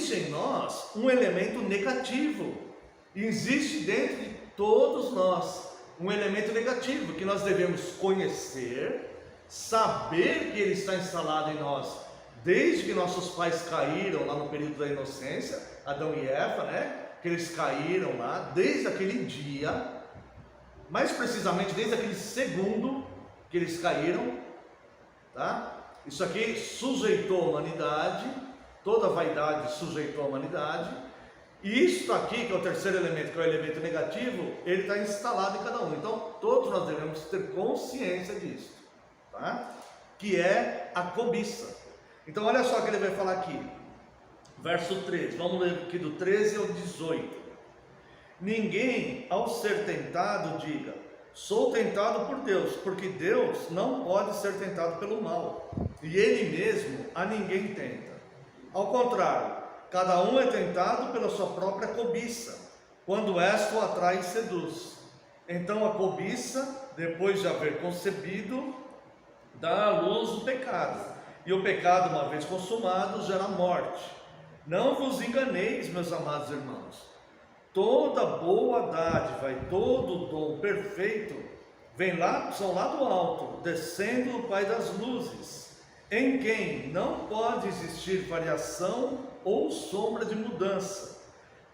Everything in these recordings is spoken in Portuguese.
existe em nós um elemento negativo. Existe dentro de todos nós um elemento negativo que nós devemos conhecer, saber que ele está instalado em nós desde que nossos pais caíram lá no período da inocência, Adão e Eva, né? Que eles caíram lá, desde aquele dia, mais precisamente desde aquele segundo que eles caíram, tá? Isso aqui sujeitou a humanidade, toda a vaidade sujeitou a humanidade, e isso aqui, que é o terceiro elemento, que é o elemento negativo, ele está instalado em cada um. Então, todos nós devemos ter consciência disso, tá? Que é a cobiça. Então, olha só o que ele vai falar aqui, verso 13, vamos ler aqui do 13 ao 18. Ninguém, ao ser tentado, diga: sou tentado por Deus, porque Deus não pode ser tentado pelo mal, e Ele mesmo a ninguém tenta. Ao contrário, cada um é tentado pela sua própria cobiça, quando esta o atrai e seduz. Então a cobiça, depois de haver concebido, dá à luz o pecado, e o pecado, uma vez consumado, gera morte. Não vos enganeis, meus amados irmãos. Toda boa dádiva e todo dom perfeito são lá do alto, descendo do Pai das luzes, em quem não pode existir variação ou sombra de mudança,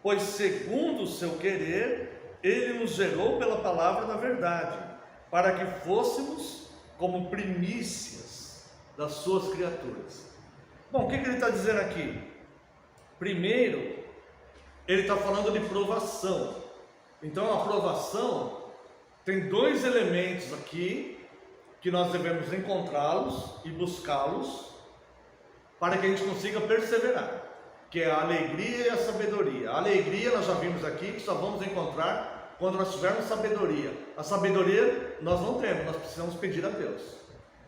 pois segundo o seu querer, Ele nos gerou pela palavra da verdade, para que fôssemos como primícias das suas criaturas. Bom, o que ele está dizendo aqui? Primeiro, ele está falando de provação. Então a provação tem dois elementos aqui que nós devemos encontrá-los e buscá-los para que a gente consiga perseverar, que é a alegria e a sabedoria. A alegria nós já vimos aqui que só vamos encontrar quando nós tivermos sabedoria. A sabedoria nós não temos, nós precisamos pedir a Deus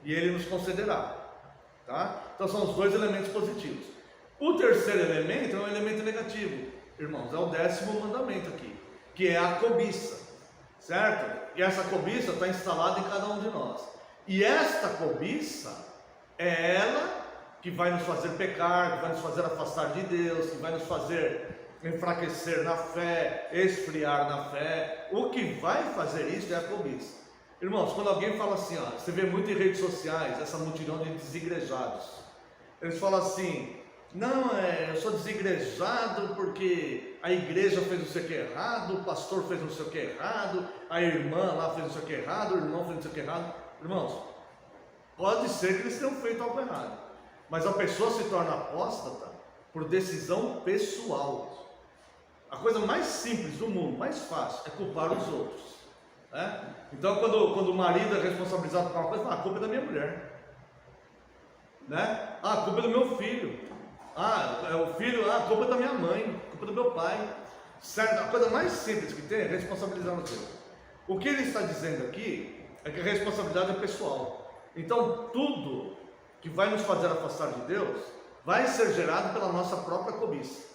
e Ele nos concederá, tá? Então são os dois elementos positivos. O terceiro elemento é um elemento negativo, irmãos, é o 10º mandamento aqui, que é a cobiça, certo? E essa cobiça está instalada em cada um de nós. E esta cobiça é ela que vai nos fazer pecar, que vai nos fazer afastar de Deus, que vai nos fazer enfraquecer na fé, esfriar na fé. O que vai fazer isso é a cobiça. Irmãos, quando alguém fala assim, ó, você vê muito em redes sociais, essa multidão de desigrejados, eles falam assim: não, eu sou desigrejado porque a igreja fez não sei o que errado, o pastor fez não sei o que errado, a irmã lá fez não sei o que errado, o irmão fez não sei o que errado. Irmãos, pode ser que eles tenham feito algo errado, mas a pessoa se torna apóstata por decisão pessoal. A coisa mais simples do mundo, mais fácil, é culpar os outros, né? Então quando o marido é responsabilizado por uma coisa, a culpa é da minha mulher, né? A culpa é do meu filho. O filho, a culpa é da minha mãe, a culpa é do meu pai. Certo? A coisa mais simples que tem é responsabilizar no Deus. O que ele está dizendo aqui é que a responsabilidade é pessoal. Então tudo que vai nos fazer afastar de Deus vai ser gerado pela nossa própria cobiça,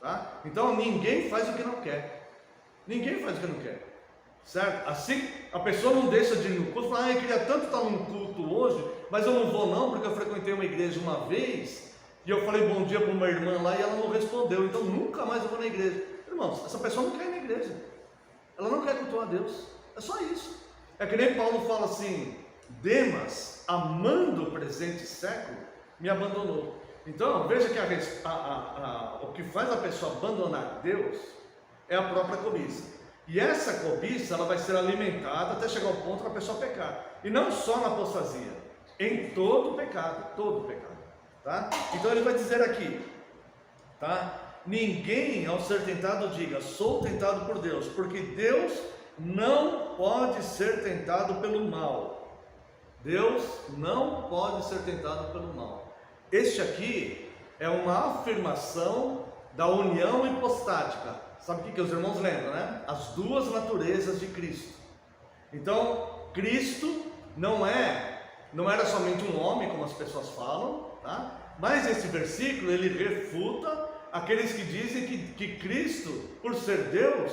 tá? Então ninguém faz o que não quer. Ninguém faz o que não quer, certo? Assim, a pessoa não deixa de ir no culto, fala: eu queria tanto estar num culto hoje, mas eu não vou não, porque eu frequentei uma igreja uma vez e eu falei bom dia para uma irmã lá e ela não respondeu, então nunca mais eu vou na igreja. Irmãos, essa pessoa não quer ir na igreja, ela não quer cultuar a Deus, é só isso. É que nem Paulo fala assim: Demas, amando o presente século, me abandonou. Então veja que o que faz a pessoa abandonar Deus é a própria cobiça. E essa cobiça ela vai ser alimentada até chegar ao ponto da pessoa pecar. E não só na apostasia, em todo pecado, tá? Então ele vai dizer aqui, tá? Ninguém ao ser tentado diga: sou tentado por Deus, porque Deus não pode ser tentado pelo mal. Deus não pode ser tentado pelo mal. Este aqui é uma afirmação da união hipostática. Sabe o que os irmãos lembram, né? As duas naturezas de Cristo. Então, Cristo não era somente um homem, como as pessoas falam, tá? Mas esse versículo, ele refuta aqueles que dizem que Cristo, por ser Deus,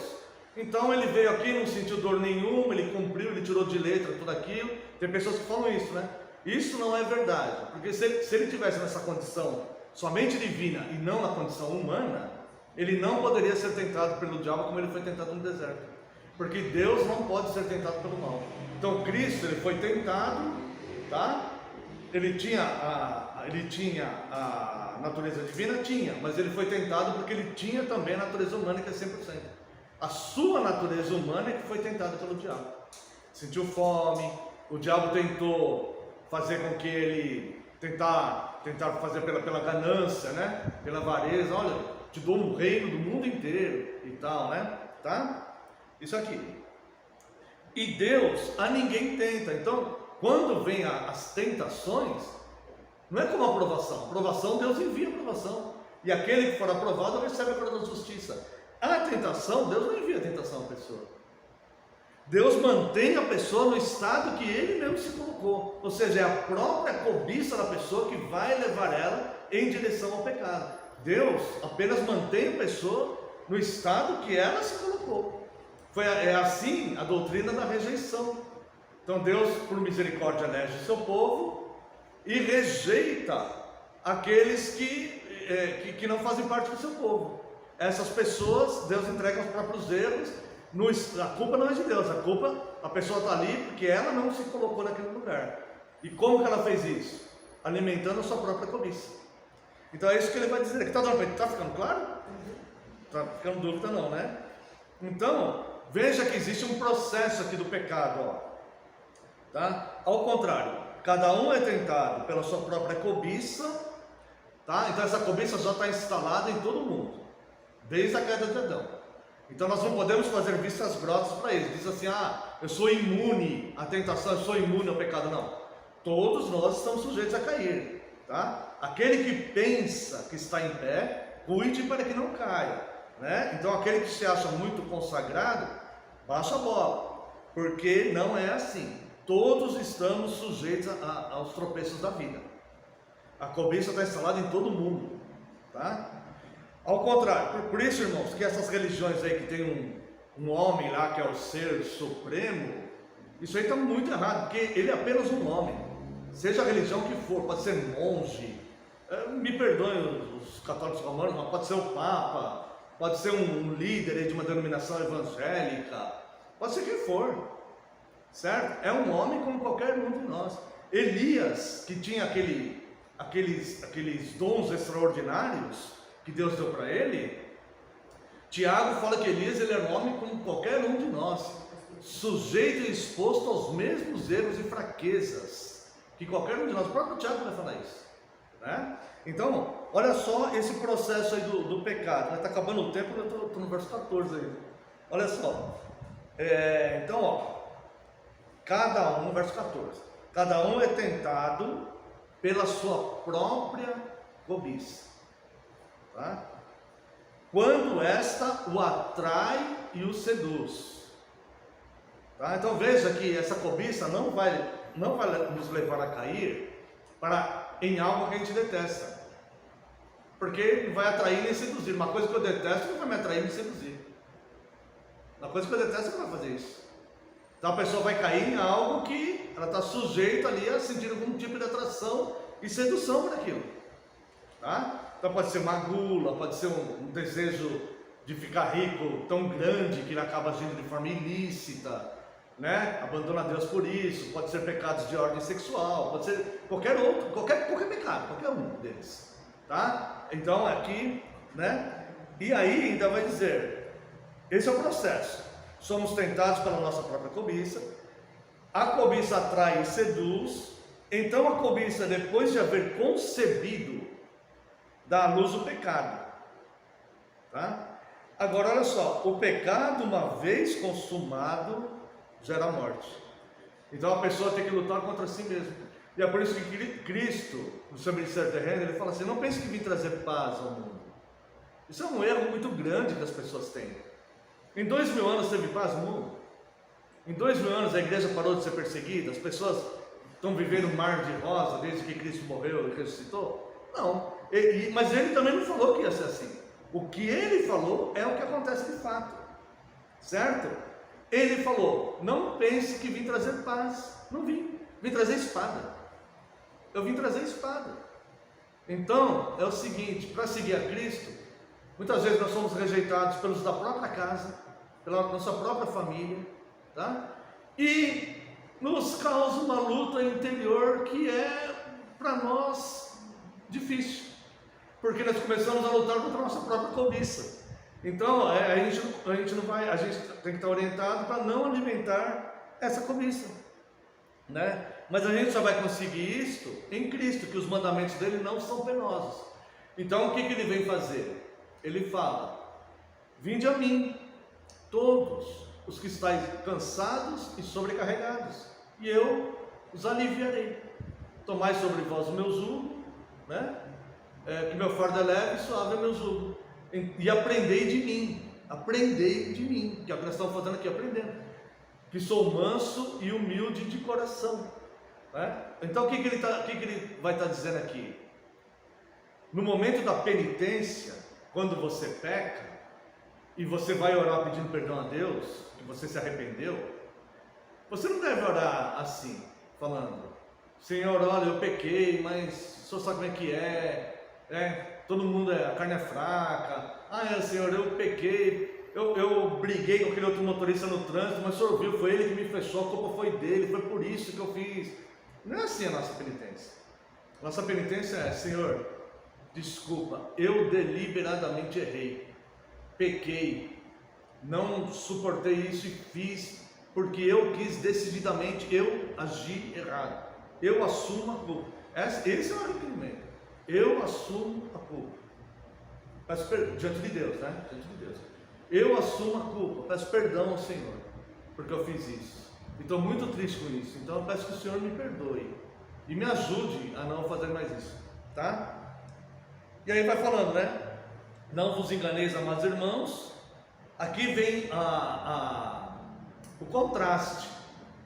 então ele veio aqui, não sentiu dor nenhuma, ele cumpriu, ele tirou de letra tudo aquilo. Tem pessoas que falam isso, né? Isso não é verdade, porque se ele tivesse nessa condição somente divina e não na condição humana, ele não poderia ser tentado pelo diabo como ele foi tentado no deserto. Porque Deus não pode ser tentado pelo mal. Então Cristo, ele foi tentado, tá? Ele tinha a natureza divina? Tinha, mas ele foi tentado porque ele tinha também a natureza humana, que é 100%. A sua natureza humana é que foi tentada pelo diabo. Sentiu fome, o diabo tentou fazer com que ele tentar fazer pela ganância, né? Pela avareza. Olha, te dou um reino do mundo inteiro e tal, né? Tá? Isso aqui. E Deus a ninguém tenta. Então, quando vem as tentações, não é como a aprovação. Aprovação, Deus envia a aprovação. E aquele que for aprovado recebe a coroa da justiça. A tentação, Deus não envia a tentação à pessoa. Deus mantém a pessoa no estado que ele mesmo se colocou. Ou seja, é a própria cobiça da pessoa que vai levar ela em direção ao pecado. Deus apenas mantém a pessoa no estado que ela se colocou. É assim a doutrina da rejeição. Então Deus, por misericórdia, elege o seu povo e rejeita aqueles que não fazem parte do seu povo. Essas pessoas, Deus entrega os próprios erros. A culpa não é de Deus, a pessoa está ali porque ela não se colocou naquele lugar. E como que ela fez isso? Alimentando a sua própria cobiça. Então é isso que ele vai dizer aqui. Está ficando claro? Está ficando dúvida não, né? Então, veja que existe um processo aqui do pecado, ó. Tá? Ao contrário, cada um é tentado pela sua própria cobiça, tá? Então essa cobiça já está instalada em todo mundo, desde a queda de Adão. Então nós não podemos fazer vistas grossas para eles. Diz assim, eu sou imune à tentação, eu sou imune ao pecado. Não, todos nós estamos sujeitos a cair, tá? Aquele que pensa que está em pé, cuide para que não caia, né? Então aquele que se acha muito consagrado, baixa a bola, porque não é assim. Todos estamos sujeitos aos tropeços da vida. A cobiça está instalada em todo mundo, tá? Ao contrário, por isso, irmãos, que essas religiões aí que tem um homem lá que é o ser supremo, isso aí está muito errado, porque ele é apenas um homem. Seja a religião que for, pode ser monge, me perdoem os católicos romanos, mas pode ser o Papa, pode ser um líder aí de uma denominação evangélica, pode ser quem for. Certo? É um homem como qualquer um de nós. Elias, que tinha aqueles dons extraordinários que Deus deu para ele, Tiago fala que Elias ele era um homem como qualquer um de nós, sujeito e exposto aos mesmos erros e fraquezas que qualquer um de nós. O próprio Tiago vai falar isso, né? Então, olha só esse processo aí do pecado. Está acabando o tempo, eu estou no verso 14 aí. Olha só. Então, ó. Cada um, verso 14, cada um é tentado pela sua própria cobiça, tá? Quando esta o atrai e o seduz, tá? Então veja que essa cobiça não vai nos levar a cair em algo que a gente detesta, porque não vai atrair nem seduzir. Uma coisa que eu detesto não vai me atrair nem seduzir. Uma coisa que eu detesto não vai fazer isso. Então a pessoa vai cair em algo que ela está sujeita ali a sentir algum tipo de atração e sedução por aquilo, tá? Então pode ser uma gula, pode ser um desejo de ficar rico tão grande que ele acaba agindo de forma ilícita, né? Abandona Deus por isso. Pode ser pecados de ordem sexual, pode ser qualquer pecado, qualquer um deles, tá? Então aqui, né? E aí ainda vai dizer, esse é o processo. Somos tentados pela nossa própria cobiça, a cobiça atrai e seduz, então a cobiça, depois de haver concebido, dá à luz o pecado, tá? Agora olha só, o pecado uma vez consumado gera morte, então a pessoa tem que lutar contra si mesma, e é por isso que Cristo, no seu ministério terreno, ele fala assim, não pense que vim trazer paz ao mundo. Isso é um erro muito grande que as pessoas têm. Em 2000 anos teve paz no mundo? Em 2000 anos a igreja parou de ser perseguida? As pessoas estão vivendo um mar de rosa desde que Cristo morreu e ressuscitou? Não, mas ele também não falou que ia ser assim. O que ele falou é o que acontece de fato, certo? Ele falou, não pense que vim trazer paz. Não vim trazer espada. Eu vim trazer espada. Então, é o seguinte, para seguir a Cristo, muitas vezes nós somos rejeitados pelos da própria casa, pela nossa própria família, tá? E nos causa uma luta interior que é, para nós, difícil, porque nós começamos a lutar contra a nossa própria cobiça. Então, a gente tem que estar orientado para não alimentar essa cobiça, né? Mas a gente só vai conseguir isso em Cristo, que os mandamentos dele não são penosos. Então, o que ele vem fazer? Ele fala: vinde a mim, todos os que estáis cansados e sobrecarregados, e eu os aliviarei. Tomai sobre vós o meu jugo, né? Que meu fardo é leve e suave é meu jugo. E aprendei de mim, que é o que nós estamos fazendo aqui, aprendendo, que sou manso e humilde de coração, né? Então o que ele vai estar dizendo aqui? No momento da penitência, quando você peca, e você vai orar pedindo perdão a Deus, que você se arrependeu, você não deve orar assim, falando: Senhor, olha, eu pequei, mas o Senhor sabe como é que todo mundo, a carne é fraca. Senhor, eu pequei, eu briguei com aquele outro motorista no trânsito, mas o Senhor viu, foi ele que me fechou, a culpa foi dele, foi por isso que eu fiz. Não é assim a nossa penitência. Nossa penitência é: Senhor, desculpa, eu deliberadamente errei, pequei, não suportei isso e fiz porque eu quis decididamente, eu agi errado, eu assumo a culpa. Esse é o arrependimento. Eu assumo a culpa, peço perdão diante de Deus, né? Diante de Deus. Eu assumo a culpa, peço perdão ao Senhor, porque eu fiz isso. E estou muito triste com isso. Então eu peço que o Senhor me perdoe e me ajude a não fazer mais isso, tá? E aí vai falando, né? Não vos enganeis, amados irmãos. Aqui vem o contraste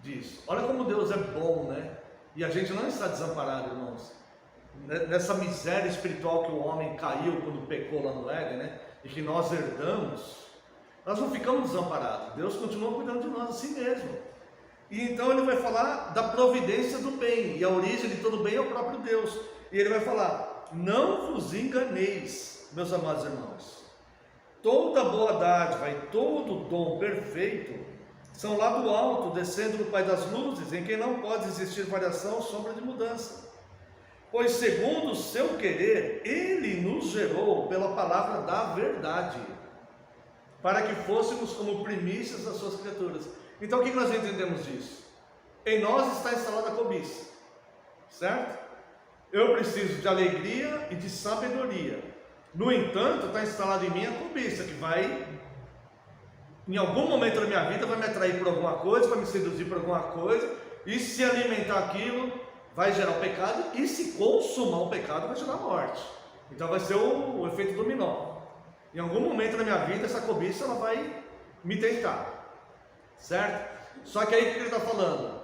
disso. Olha como Deus é bom, né? E a gente não está desamparado, irmãos. Nessa miséria espiritual que o homem caiu quando pecou lá no Éden, né? E que nós herdamos, nós não ficamos desamparados. Deus continua cuidando de nós assim mesmo. E então ele vai falar da providência do bem, e a origem de todo bem é o próprio Deus. E ele vai falar: não vos enganeis, meus amados irmãos. Toda boa dádiva e todo dom perfeito são lá do alto, descendo do Pai das luzes, em quem não pode existir variação ou sombra de mudança. Pois segundo o seu querer, Ele nos gerou pela palavra da verdade, para que fôssemos como primícias das suas criaturas. Então o que nós entendemos disso? Em nós está instalada a cobiça, certo? Eu preciso de alegria e de sabedoria. No entanto, está instalado em mim a cobiça, que vai, em algum momento da minha vida, vai me atrair por alguma coisa, vai me seduzir por alguma coisa, e se alimentar aquilo, vai gerar o pecado, e se consumar o pecado, vai gerar a morte. Então vai ser o efeito dominó. Em algum momento da minha vida, essa cobiça ela vai me tentar, certo? Só que aí o que ele está falando?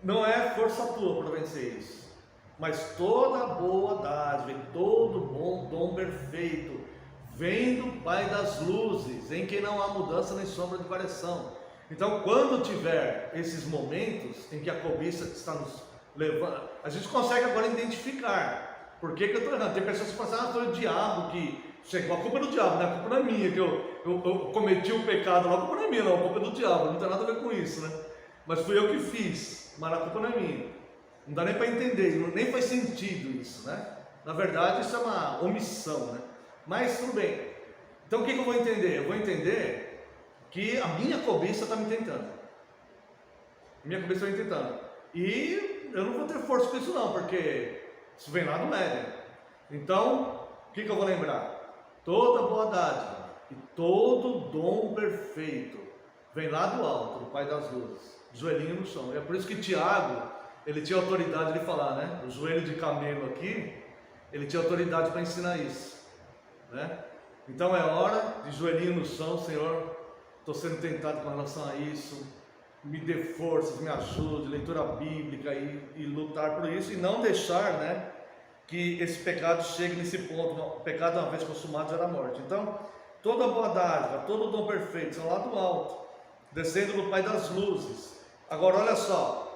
Não é força tua para vencer isso, mas toda boa dádiva e todo bom dom perfeito vem do Pai das luzes, em quem não há mudança nem sombra de variação. Então, quando tiver esses momentos em que a cobiça está nos levando, a gente consegue agora identificar por que eu estou errando. Tem pessoas que falam assim: foi o diabo que chegou, a culpa é do diabo, né? A culpa não é minha, que eu cometi o pecado lá, a culpa não é minha, não, a culpa é do diabo, não tem nada a ver com isso, né? Mas fui eu que fiz, mas a culpa não é minha. Não dá nem para entender, nem faz sentido isso, né? Na verdade, isso é uma omissão, né? Mas tudo bem. Então o que eu vou entender? Eu vou entender que a minha cobiça está me tentando. Minha cobiça está me tentando. E eu não vou ter força com isso não, porque isso vem lá do Éden. Então, o que eu vou lembrar? Toda boa dádiva e todo dom perfeito vem lá do alto, do Pai das luzes, joelhinho no chão. É por isso que Tiago, ele tinha autoridade de falar, né? O joelho de camelo aqui, ele tinha autoridade para ensinar isso, né? Então é hora de joelhinho no chão: Senhor, estou sendo tentado com relação a isso, me dê forças, me ajude, leitura bíblica e lutar por isso, e não deixar, né, que esse pecado chegue nesse ponto. O pecado, uma vez consumado, gera morte. Então, toda boa dádiva, todo dom perfeito são lá do alto, descendo do Pai das luzes. Agora olha só,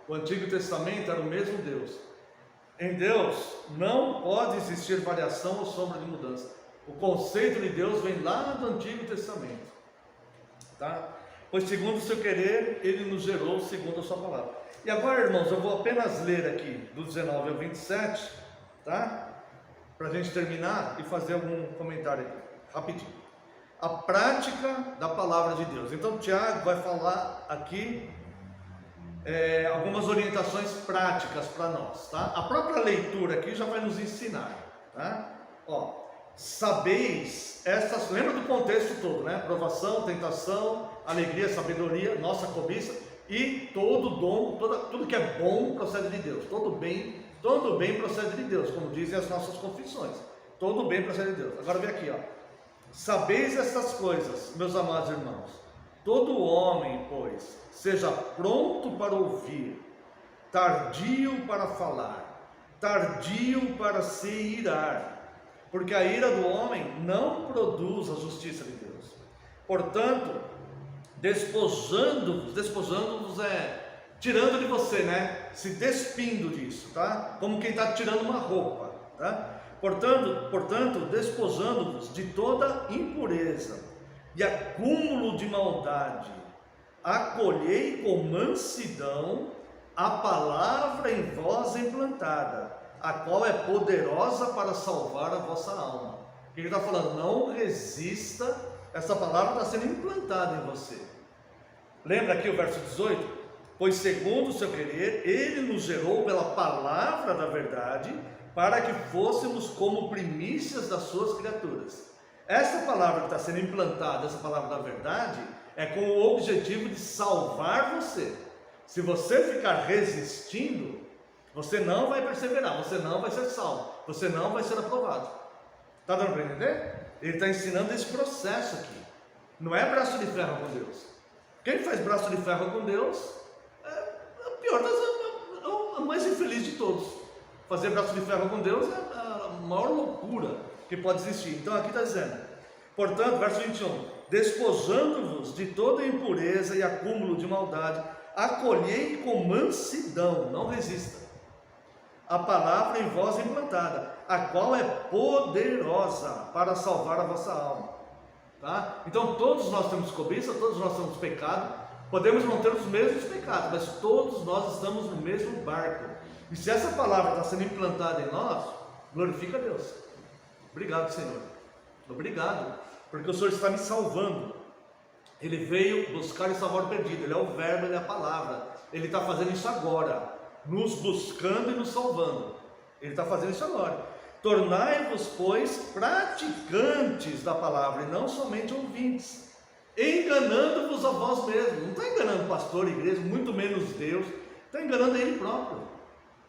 o Antigo Testamento era o mesmo Deus. Em Deus não pode existir variação ou sombra de mudança. O conceito de Deus vem lá do Antigo Testamento, tá? Pois segundo o seu querer, Ele nos gerou segundo a sua palavra. E agora, irmãos, eu vou apenas ler aqui do 19 ao 27, tá? Para a gente terminar e fazer algum comentário aqui, rapidinho. A prática da palavra de Deus. Então Tiago vai falar aqui algumas orientações práticas para nós, tá? A própria leitura aqui já vai nos ensinar, tá? Ó, sabeis estas, lembra do contexto todo, né? Provação, tentação, alegria, sabedoria, nossa cobiça e todo dom, tudo que é bom procede de Deus. Todo bem procede de Deus, como dizem as nossas confissões. Todo bem procede de Deus. Agora vem aqui, ó. Sabeis estas coisas, meus amados irmãos. Todo homem, pois, seja pronto para ouvir, tardio para falar, tardio para se irar, porque a ira do homem não produz a justiça de Deus. Portanto, despojando-vos é tirando de você, né? Se despindo disso, tá? Como quem está tirando uma roupa, tá? Portanto, despojando-vos de toda impureza e acúmulo de maldade, acolhei com mansidão a palavra em vós implantada, a qual é poderosa para salvar a vossa alma. O que ele está falando? Não resista, essa palavra está sendo implantada em você. Lembra aqui o verso 18? Pois segundo o seu querer, Ele nos gerou pela palavra da verdade, para que fôssemos como primícias das suas criaturas. Essa palavra que está sendo implantada, essa palavra da verdade, é com o objetivo de salvar você. Se você ficar resistindo, você não vai perseverar, você não vai ser salvo, você não vai ser aprovado. Está dando para entender? Ele está ensinando esse processo aqui. Não é braço de ferro com Deus. Quem faz braço de ferro com Deus é o pior é o mais infeliz de todos. Fazer braço de ferro com Deus é a maior loucura que pode existir. Então aqui está dizendo, portanto, verso 21, despojando-vos de toda impureza e acúmulo de maldade, acolhei com mansidão, não resista, a palavra em vós implantada, a qual é poderosa para salvar a vossa alma. Tá? Então todos nós temos cobiça, todos nós temos pecado, podemos não ter os mesmos pecados, mas todos nós estamos no mesmo barco. E se essa palavra está sendo implantada em nós, glorifica a Deus. Obrigado, Senhor. Obrigado, porque o Senhor está me salvando. Ele veio buscar e salvar o perdido. Ele é o verbo, ele é a palavra. Ele está fazendo isso agora, nos buscando e nos salvando. Ele está fazendo isso agora. Tornai-vos, pois, praticantes da palavra e não somente ouvintes, enganando-vos a vós mesmos. Não está enganando o pastor, a igreja, muito menos Deus. Está enganando ele próprio.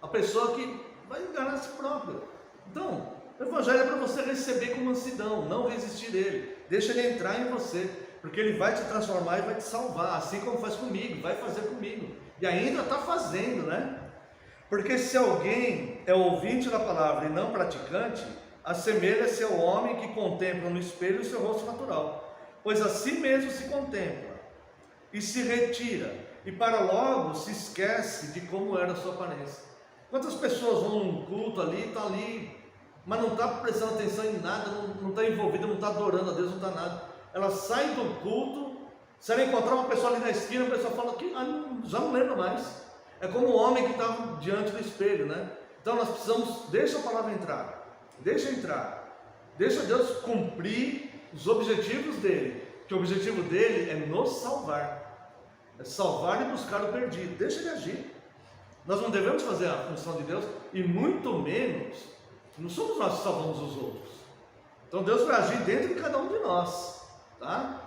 A pessoa que vai enganar a si próprio. Então, o Evangelho é para você receber com mansidão, não resistir a ele. Deixa ele entrar em você, porque ele vai te transformar e vai te salvar, assim como faz comigo, vai fazer comigo. E ainda está fazendo, né? Porque se alguém é ouvinte da palavra e não praticante, assemelha-se ao homem que contempla no espelho o seu rosto natural, pois a si mesmo se contempla e se retira, e para logo se esquece de como era a sua aparência. Quantas pessoas vão num culto ali, está ali, mas não está prestando atenção em nada, não está envolvida, não está adorando a Deus, não está nada. Ela sai do culto, se ela encontrar uma pessoa ali na esquina, a pessoa fala que já não lembra mais. É como o homem que estava diante do espelho, né? Então nós precisamos, deixa a palavra entrar, deixa Deus cumprir os objetivos dele, que o objetivo dele é nos salvar, é salvar e buscar o perdido. Deixa ele agir. Nós não devemos fazer a função de Deus, e muito menos, não somos nós que salvamos os outros. Então Deus vai agir dentro de cada um de nós, tá?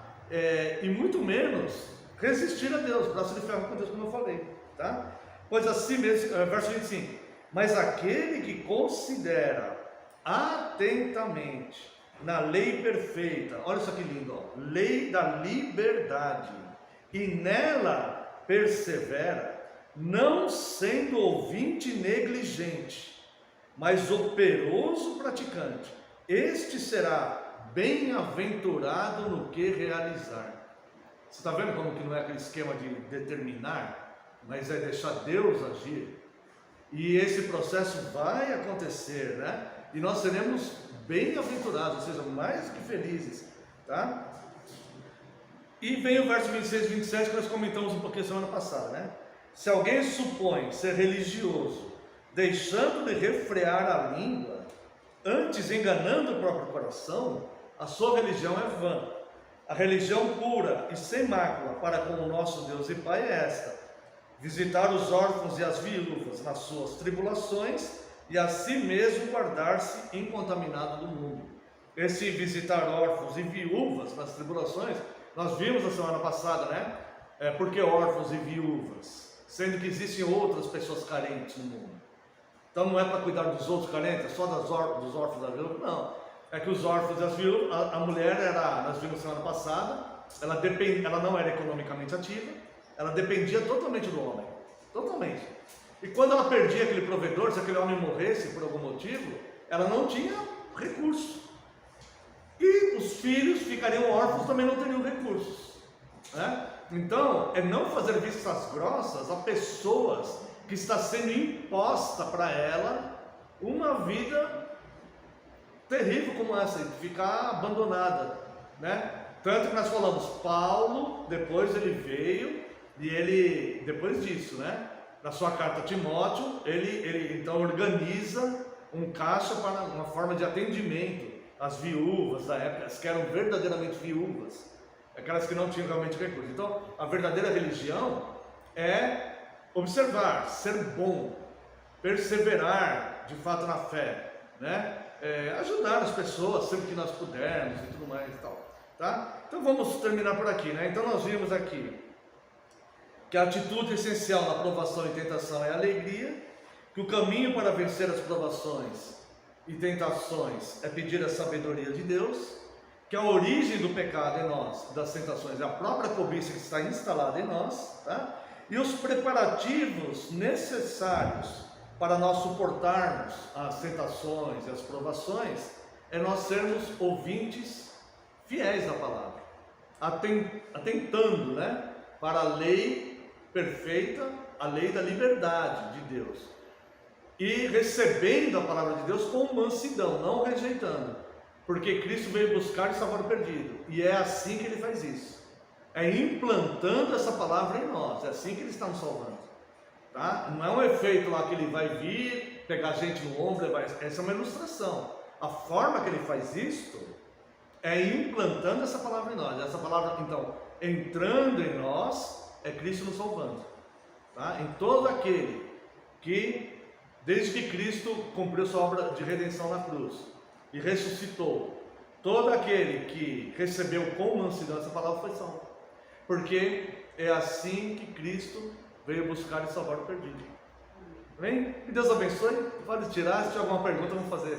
E muito menos resistir a Deus, braço de ferro com Deus, como eu falei, tá? Pois assim mesmo, verso 25, mas aquele que considera atentamente na lei perfeita, olha só que lindo, ó, lei da liberdade, e nela persevera, não sendo ouvinte negligente, mas operoso praticante, este será bem-aventurado no que realizar. Você está vendo como que não é aquele esquema de determinar, mas é deixar Deus agir? E esse processo vai acontecer, né? E nós seremos bem-aventurados, ou seja, mais que felizes, tá? E vem o verso 26 e 27 que nós comentamos um pouquinho semana passada, né? Se alguém supõe ser religioso, deixando de refrear a língua, antes enganando o próprio coração, a sua religião é vã. A religião pura e sem mácula para com o nosso Deus e Pai é esta: visitar os órfãos e as viúvas nas suas tribulações e a si mesmo guardar-se incontaminado do mundo. Esse visitar órfãos e viúvas nas tribulações, nós vimos na semana passada, né? Por que órfãos e viúvas? Sendo que existem outras pessoas carentes no mundo. Então não é para cuidar dos outros carentes, só dos órfãos e das viúvas, não. É que os órfãos e as viúvas, a mulher era, nós vimos semana passada, ela não era economicamente ativa, ela dependia totalmente do homem, totalmente. E quando ela perdia aquele provedor, se aquele homem morresse por algum motivo, ela não tinha recurso. E os filhos ficariam órfãos, também não teriam recursos, né? Então, é não fazer vistas grossas a pessoas que está sendo imposta para ela uma vida terrível como essa, de ficar abandonada, né? Tanto que nós falamos, Paulo, depois ele veio e ele, depois disso, né? Na sua carta a Timóteo, ele então organiza um caixa para uma forma de atendimento às viúvas da época, as que eram verdadeiramente viúvas, aquelas que não tinham realmente recursos. Então, a verdadeira religião é observar, ser bom, perseverar de fato na fé, né? Ajudar as pessoas sempre que nós pudermos e tudo mais e tal, tá? Então vamos terminar por aqui, né? Então nós vimos aqui que a atitude essencial na provação e tentação é a alegria, que o caminho para vencer as provações e tentações é pedir a sabedoria de Deus, que a origem do pecado em nós, das tentações, é a própria cobiça que está instalada em nós, tá? E os preparativos necessários para nós suportarmos as tentações e as provações é nós sermos ouvintes fiéis da palavra, atentando, né, para a lei perfeita, a lei da liberdade de Deus, e recebendo a palavra de Deus com mansidão, não rejeitando, porque Cristo veio buscar e salvar o perdido, e é assim que Ele faz isso, é implantando essa palavra em nós, é assim que Ele está nos salvando, tá? Não é um efeito lá que Ele vai vir, pegar a gente no ombro, essa é uma ilustração. A forma que Ele faz isso é implantando essa palavra em nós, essa palavra então entrando em nós, é Cristo nos salvando, tá? Em todo aquele que, desde que Cristo cumpriu sua obra de redenção na cruz e ressuscitou, todo aquele que recebeu com mansidão essa palavra foi salvo, porque é assim que Cristo veio buscar e salvar o perdido. Amém? Que Deus abençoe. Pode tirar, se tiver alguma pergunta, vamos fazer